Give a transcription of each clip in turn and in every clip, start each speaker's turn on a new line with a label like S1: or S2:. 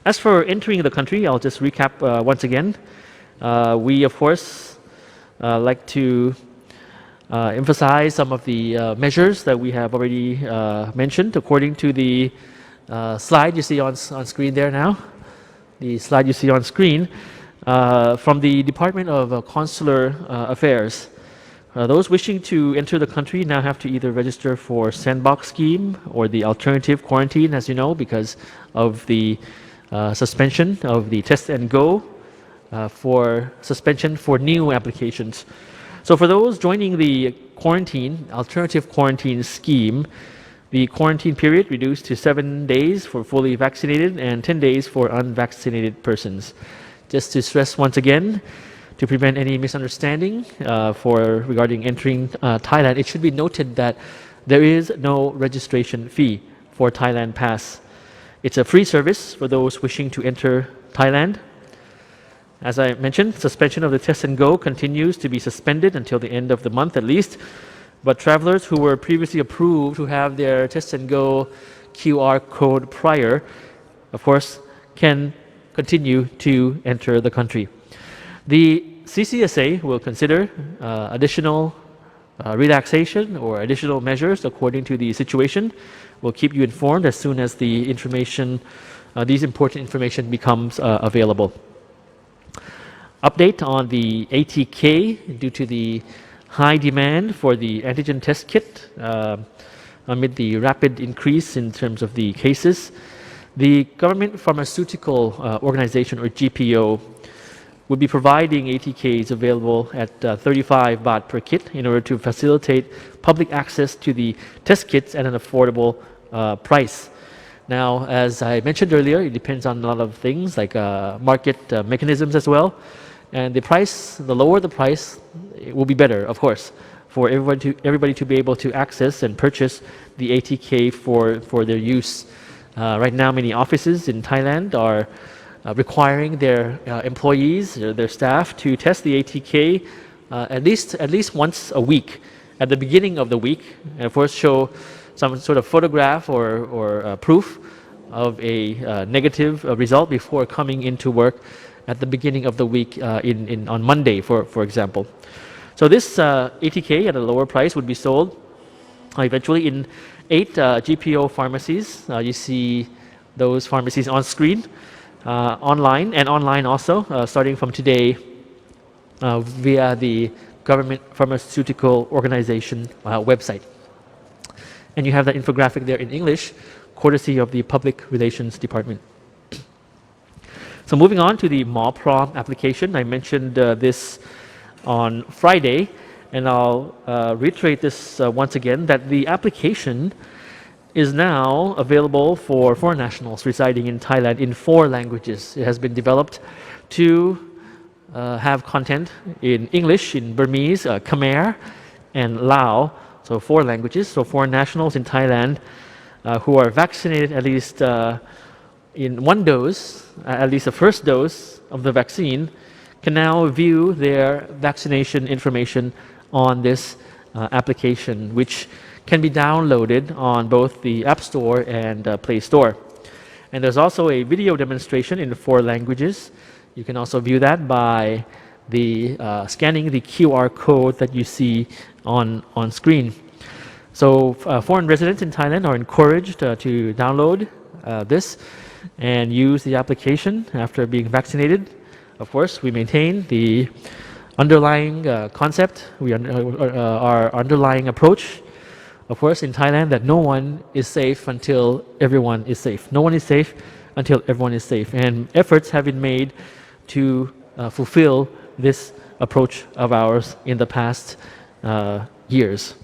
S1: As for entering the country, I'll just recap once again. We, of course, like to emphasize some of the measures that we have already mentioned according to the slide you see on screen there now. The slide you see on screen from the Department of Consular Affairs. Those wishing to enter the country now have to either register for Sandbox scheme or the alternative quarantine, as you know, because of the suspension of the test and go for suspension for new applications. So for those joining the quarantine, alternative quarantine scheme, the quarantine period reduced to 7 days for fully vaccinated and 10 days for unvaccinated persons. Just to stress once again, to prevent any misunderstanding regarding entering Thailand, it should be noted that there is no registration fee for Thailand Pass. It's a free service for those wishing to enter Thailand. As I mentioned, suspension of the test and go continues to be suspended until the end of the month at least. But travelers who were previously approved to have their test and go QR code prior, of course, can continue to enter the country. The CCSA will consider additional relaxation or additional measures according to the situation. We'll keep you informed as soon as the information, these important information becomes available. Update on the ATK due to the high demand for the antigen test kit amid the rapid increase in terms of the cases. The Government Pharmaceutical Organization, or GPO, will be providing ATKs available at 35 baht per kit in order to facilitate public access to the test kits at an affordable price. Now, as I mentioned earlier, it depends on a lot of things like market mechanisms as well. And the price, the lower the price, it will be better, of course, for everybody to be able to access and purchase the ATK for their use. Right now, many offices in Thailand are requiring their employees, their staff, to test the ATK at least once a week, at the beginning of the week, and of course show some sort of photograph or proof of a negative result before coming into work at the beginning of the week on Monday, for example. So this ATK at a lower price would be sold eventually in 8 GPO pharmacies. You see those pharmacies on screen, online also, starting from today via the Government Pharmaceutical Organization website. And you have that infographic there in English, courtesy of the Public Relations Department. So moving on to the MAWPROM application, I mentioned this on Friday, and I'll reiterate this once again, that the application is now available for foreign nationals residing in Thailand in 4 languages. It has been developed to have content in English, in Burmese, Khmer, and Lao, so 4 languages. So foreign nationals in Thailand who are vaccinated at least in 1 dose, at least the first dose of the vaccine, can now view their vaccination information on this application, which can be downloaded on both the App Store and Play Store. And there's also a video demonstration in 4 languages. You can also view that by scanning the QR code that you see on screen. So foreign residents in Thailand are encouraged to download this and use the application after being vaccinated. Of course, we maintain the underlying concept, our underlying approach, of course, in Thailand, that no one is safe until everyone is safe. No one is safe until everyone is safe. And efforts have been made to fulfill this approach of ours in the past years.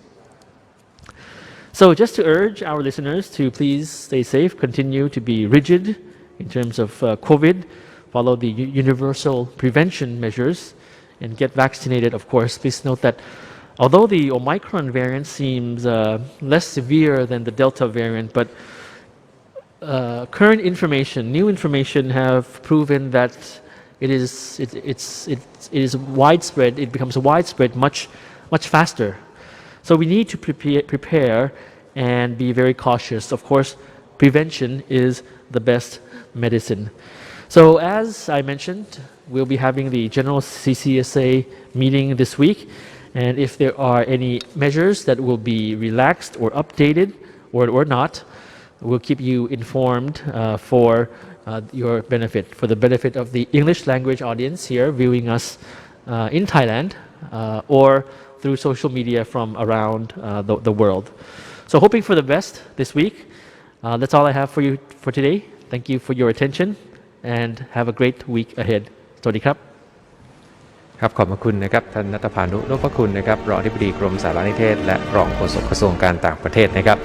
S1: So just to urge our listeners to please stay safe, continue to be rigid in terms of COVID, follow the universal prevention measures, and get vaccinated, of course. Please note that although the Omicron variant seems less severe than the Delta variant, but current information, new information have proven that it is widespread. It becomes widespread much faster. So we need to prepare and be very cautious. Of course, prevention is the best medicine. So as I mentioned, we'll be having the general CCSA meeting this week, and if there are any measures that will be relaxed or updated or not, we'll keep you informed for your benefit, for the benefit of the English language audience here viewing us in Thailand or through social media from around the world. So hoping for the best this week. That's all I have for you for today. Thank you for your attention and have a great week ahead. สวัสดีครับ
S2: ครับขอบคุณนะครับท่านณัฐพานุนพคุณนะครับรองอธิบดีกรมสารนิเทศและรองโฆษกกระทรวงการต่างประเทศนะครับ